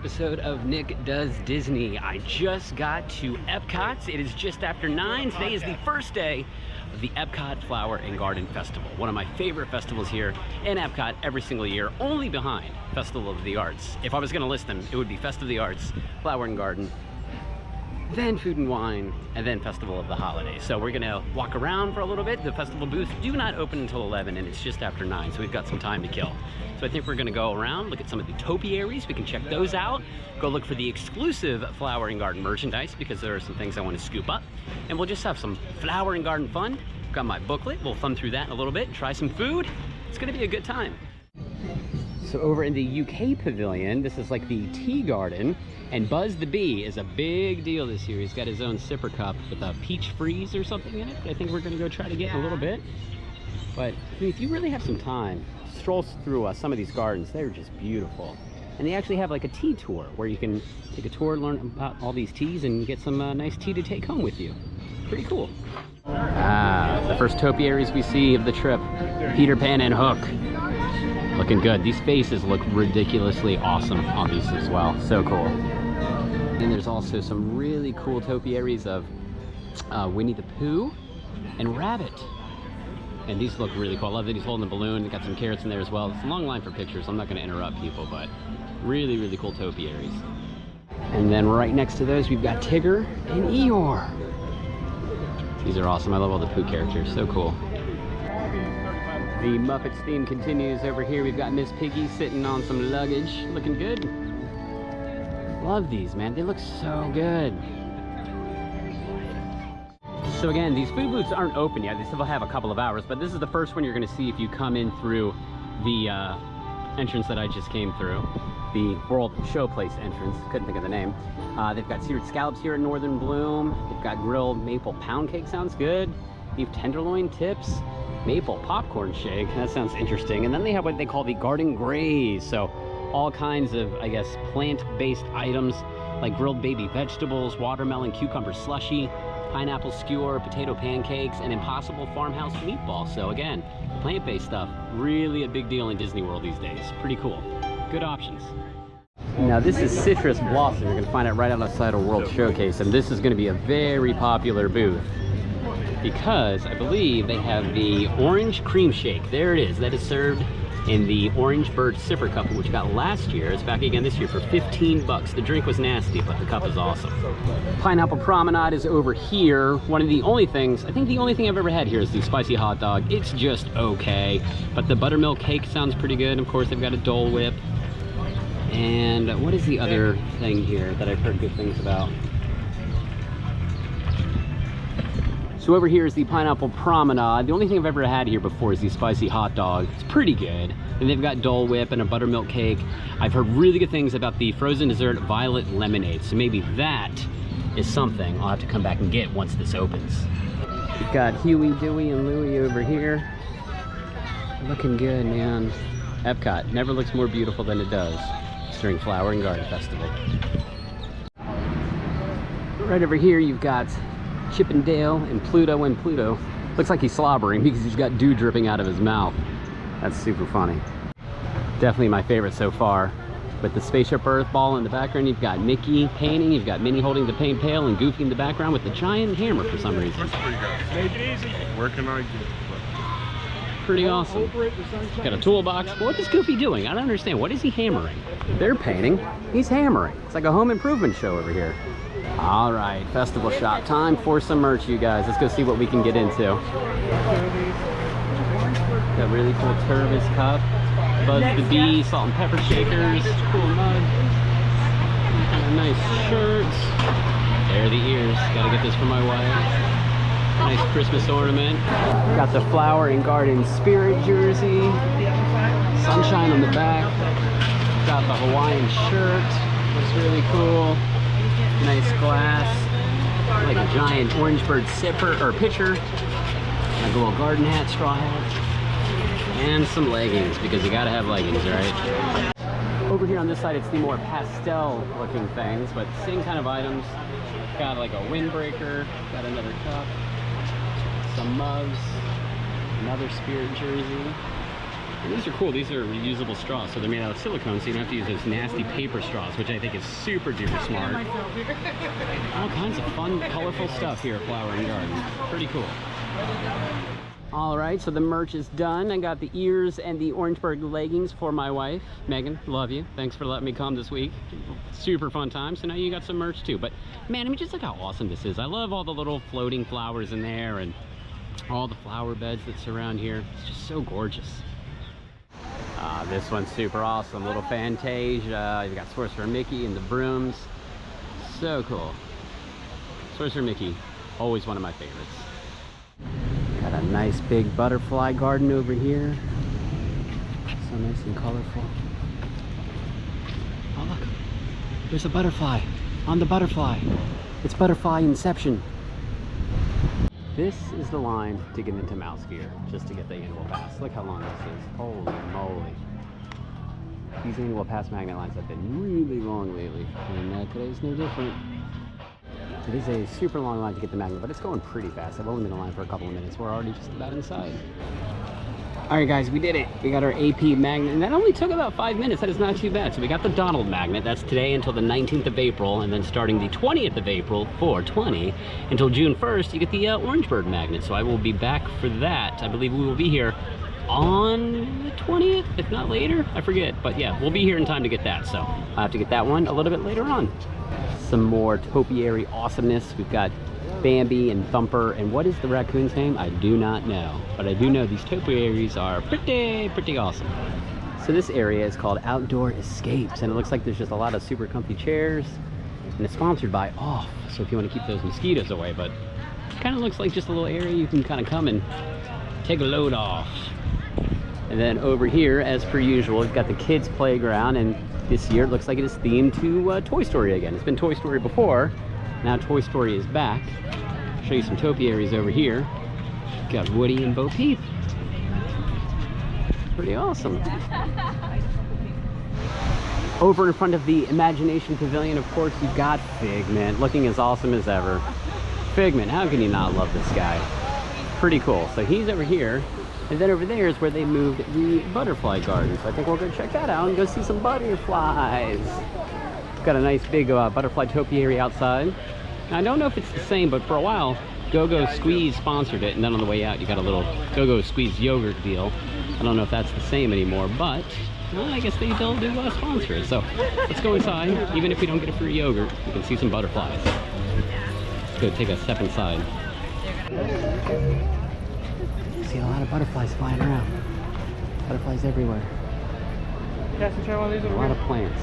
episode of Nick Does Disney. I just got to Epcot. It is just after 9. Today is the first day of the Epcot Flower and Garden Festival. One of my favorite festivals here in Epcot every single year, only behind Festival of the Arts. If I was gonna list them, it would be Festival of the Arts, Flower and Garden, then Food and Wine, and then Festival of the Holidays. So we're gonna walk around for a little bit. The festival booths do not open until 11 and it's just after 9, so we've got some time to kill. So I think we're gonna go around, look at some of the topiaries. We can check those out. Go look for the exclusive Flower and Garden merchandise because there are some things I want to scoop up. And we'll just have some flower and garden fun. Got my booklet. We'll thumb through that in a little bit, try some food. It's gonna be a good time. So over in the UK pavilion, this is like the tea garden, and Buzz the Bee is a big deal this year. He's got his own sipper cup with a peach freeze or something in it. I think we're gonna go try to get in a little bit. But I mean, if you really have some time, stroll through some of these gardens. They're just beautiful. And they actually have like a tea tour where you can take a tour, learn about all these teas, and get some nice tea to take home with you. Pretty cool. The first topiaries we see of the trip, Peter Pan and Hook. Looking good. These faces look ridiculously awesome on these as well. So cool. And there's also some really cool topiaries of Winnie the Pooh and Rabbit. And these look really cool. I love that he's holding a balloon. They got some carrots in there as well. It's a long line for pictures. I'm not going to interrupt people, but really, really cool topiaries. And then right next to those, we've got Tigger and Eeyore. These are awesome. I love all the Pooh characters. So cool. The Muppets theme continues over here. We've got Miss Piggy sitting on some luggage. Looking good. Love these, man. They look so good. So again, these food booths aren't open yet. They still have a couple of hours, but this is the first one you're going to see if you come in through the entrance that I just came through. The World Showplace entrance. Couldn't think of the name. They've got seared scallops here at Northern Bloom. They've got grilled maple pound cake. Sounds good. Beef tenderloin tips. Maple popcorn shake. That sounds interesting. And then they have what they call the garden graze. So all kinds of, I guess, plant-based items like grilled baby vegetables, watermelon, cucumber slushy, pineapple skewer, potato pancakes, and Impossible Farmhouse meatball. So again, plant-based stuff, really a big deal in Disney World these days. Pretty cool. Good options. Now this is Citrus Blossom. You're gonna find it right outside of World Showcase, and this is gonna be a very popular booth because I believe they have the orange cream shake. There it is. That is served in the Orange Bird sipper cup, which we got last year. It's back again this year for 15 bucks. The drink was nasty, but the cup is awesome. Pineapple Promenade is over here. One of the only things, I think the only thing I've ever had here is the spicy hot dog. It's just okay, but the buttermilk cake sounds pretty good. Of course, they've got a Dole Whip. And what is the other thing here that I've heard good things about? So over here is the Pineapple Promenade. The only thing I've ever had here before is the spicy hot dog. It's pretty good. And they've got Dole Whip and a buttermilk cake. I've heard really good things about the frozen dessert violet lemonade. So maybe that is something I'll have to come back and get once this opens. We've got Huey, Dewey, and Louie over here. Looking good, man. Epcot never looks more beautiful than it does during Flower and Garden Festival. Right over here, you've got Chip and Dale and Pluto and Pluto. Looks like he's slobbering because he's got dew dripping out of his mouth. That's super funny. Definitely my favorite so far. With the Spaceship Earth ball in the background, you've got Mickey painting, you've got Minnie holding the paint pail, and Goofy in the background with the giant hammer for some reason. Make it easy. Working on it. Pretty awesome. Got a toolbox. What is Goofy doing? I don't understand. What is he hammering? They're painting. He's hammering. It's like a home improvement show over here. All right, festival shop time for some merch, you guys. Let's go see what we can get into. Got really cool Tervis cup, Buzz the Bee, salt and pepper shakers, cool mug, nice shirts. There are the ears. Gotta get this for my wife. Nice Christmas ornament. Got the Flower and Garden Spirit jersey. Sunshine on the back. Got the Hawaiian shirt. Looks really cool. Nice glass. Like a giant Orange Bird sipper or pitcher. Like a little garden hat, straw hat. And some leggings, because you gotta have leggings, right? Over here on this side, it's the more pastel looking things, but same kind of items. Got like a windbreaker. Got another cup. Some mugs, another Spirit jersey, And these are cool. These are reusable straws, so they're made out of silicone, so you don't have to use those nasty paper straws, which I think is super duper smart. All kinds of fun, colorful stuff here at Flower and Garden. Pretty cool. All right, so the merch is done. I got the ears and the Orangeburg leggings for my wife. Megan, love you. Thanks for letting me come this week. Super fun time. So now you got some merch too. But man, I mean, just look how awesome this is. I love all the little floating flowers in there and all the flower beds that surround here. It's just so gorgeous. This one's super awesome. Little Fantasia. You got Sorcerer Mickey and the brooms. So cool. Sorcerer Mickey, always one of my favorites. Got a nice big butterfly garden over here. So nice and colorful. Oh look, there's a butterfly on the butterfly. It's butterfly inception. This is the line to get into Mouse Gear, just to get the annual pass. Look how long this is. Holy moly. These annual pass magnet lines have been really long lately, and today's no different. It is a super long line to get the magnet, but it's going pretty fast. I've only been in line for a couple of minutes. We're already just about inside. All right, guys, we did it. We got our AP magnet, and that only took about 5 minutes. That is not too bad. So we got the Donald magnet. That's today until the 19th of April, and then starting the 20th of April, 4/20, until June 1st, you get the Orangeburg magnet. So I will be back for that. I believe we will be here on the 20th, if not later. I forget, but yeah, we'll be here in time to get that. So I'll have to get that one a little bit later on. Some more topiary awesomeness. We've got Bambi and Thumper, and what is the raccoon's name? I do not know, but I do know these topiaries are pretty awesome. So this area is called Outdoor Escapes, and it looks like there's just a lot of super comfy chairs, and it's sponsored by Off, so if you want to keep those mosquitoes away, but it kind of looks like just a little area you can kind of come and take a load off. And then over here, as per usual, we've got the kids playground, and this year it looks like it is themed to Toy Story again. It's been Toy Story before, now Toy Story is back. I'll show you some topiaries over here. Got Woody and Bo Peep. Pretty awesome. Over in front of the Imagination Pavilion, of course, you've got Figment, looking as awesome as ever. Figment, how can you not love this guy? Pretty cool. So he's over here. And then over there is where they moved the butterfly garden. So I think we'll go check that out and go see some butterflies. Got a nice big butterfly topiary outside. Now, I don't know if it's the same, but for a while, Go-Go Squeeze sponsored it. And then on the way out, you got a little Go-Go Squeeze yogurt deal. I don't know if that's the same anymore, but well, I guess they still do sponsor it. So let's go inside. Even if we don't get a free yogurt, we can see some butterflies. Let's go take a step inside. See a lot of butterflies flying around. Butterflies everywhere. A lot of plants.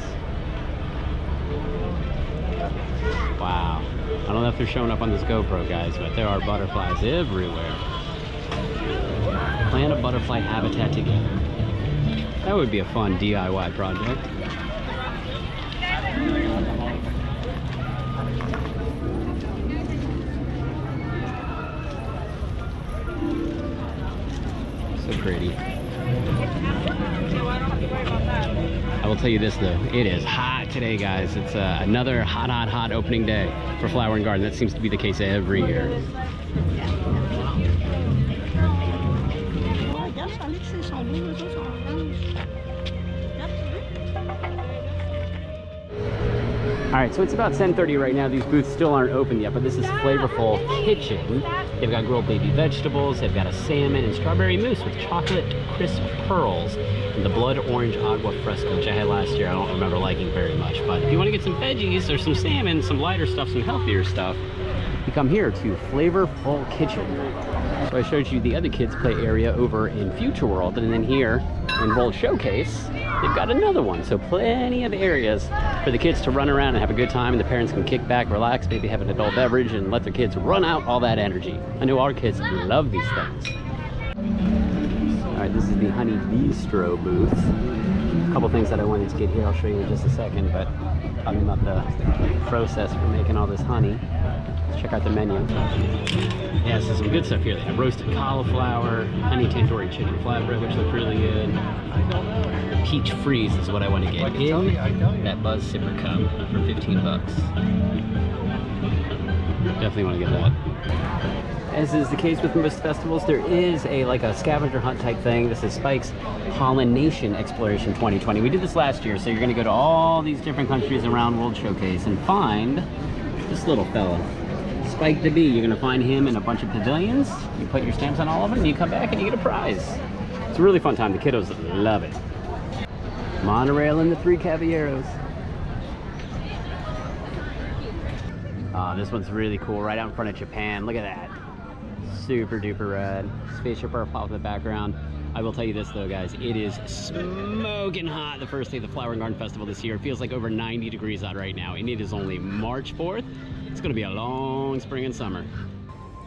Wow. I don't know if they're showing up on this GoPro, guys, but there are butterflies everywhere. Plant a butterfly habitat together. That would be a fun DIY project. Pretty. I will tell you this though, it is hot today, guys. It's another hot opening day for Flower and Garden. That seems to be the case every year. All right, so it's about 10:30 right now. These booths still aren't open yet, but this is Flavorful Kitchen. They've got grilled baby vegetables. They've got a salmon and strawberry mousse with chocolate crisp pearls and the blood orange agua fresca, which I had last year. I don't remember liking very much, but if you want to get some veggies or some salmon, some lighter stuff, some healthier stuff, you come here to Flavorful Kitchen. So I showed you the other kids play area over in Future World, and then here in World Showcase, they've got another one. So plenty of areas for the kids to run around and have a good time, and the parents can kick back, relax, maybe have an adult beverage, and let their kids run out all that energy. I know our kids love these things. All right, this is the Honey Bistro booth. A couple things that I wanted to get here, I'll show you in just a second, but talking about the process for making all this honey. Let's check out the menu. Yeah, so some good stuff here. They have roasted cauliflower, honey tandoori chicken flatbread, which look really good. Peach freeze is what I want to get in that Buzz Sipper cup for 15 bucks. Definitely want to get that. as is the case with most festivals, there is like a scavenger hunt type thing. This is Spike's Pollination Exploration 2020. We did this last year, so you're gonna go to all these different countries around World Showcase and find this little fella, Spike the Bee. You're gonna find him in a bunch of pavilions. You put your stamps on all of them, and you come back and you get a prize. It's a really fun time. The kiddos love it. Monorail and the Three Caballeros. This one's really cool, right out in front of Japan. Look at that. Super duper rad. Spaceship Earth off in the background. I will tell you this though, guys, it is smoking hot the first day of the Flower and Garden Festival this year. It feels like over 90 degrees out right now, and it is only March 4th. It's gonna be a long spring and summer.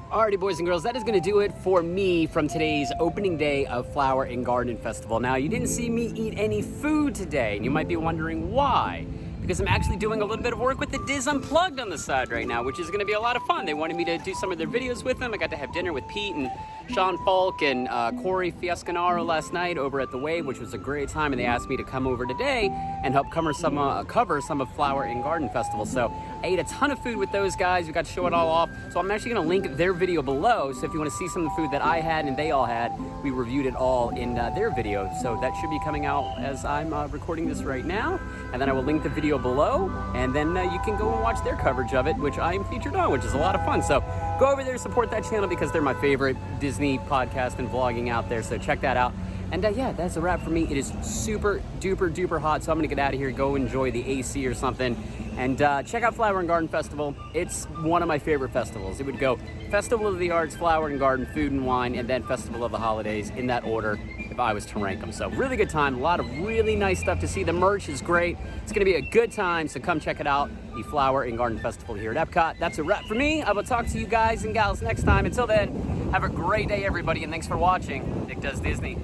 Alrighty, boys and girls, that is gonna do it for me from today's opening day of Flower and Garden Festival. Now, you didn't see me eat any food today, and you might be wondering why. Because I'm actually doing a little bit of work with the Diz Unplugged on the side right now, which is gonna be a lot of fun. They wanted me to do some of their videos with them. I got to have dinner with Pete and Sean Falk and Corey Fiascanaro last night over at The Wave, which was a great time, and they asked me to come over today and help cover some of Flower and Garden Festival. So I ate a ton of food with those guys. We got to show it all off. So I'm actually gonna link their video below, so if you wanna see some of the food that I had and they all had, we reviewed it all in their video. So that should be coming out as I'm recording this right now. And then I will link the video below, and then you can go and watch their coverage of it, which I am featured on, which is a lot of fun. So go over there, support that channel, because they're my favorite Disney podcast and vlogging out there. So check that out. And yeah, that's a wrap for me. It is super duper duper hot, so I'm gonna get out of here, go enjoy the AC or something, and check out Flower and Garden Festival. It's one of my favorite festivals. It would go Festival of the Arts, Flower and Garden, Food and Wine, and then Festival of the Holidays in that order if I was to rank them. So really good time, a lot of really nice stuff to see. The merch is great. It's gonna be a good time, so come check it out. The Flower and Garden Festival here at Epcot. That's a wrap for me. I will talk to you guys and gals next time. Until then, have a great day, everybody, and thanks for watching Nick Does Disney.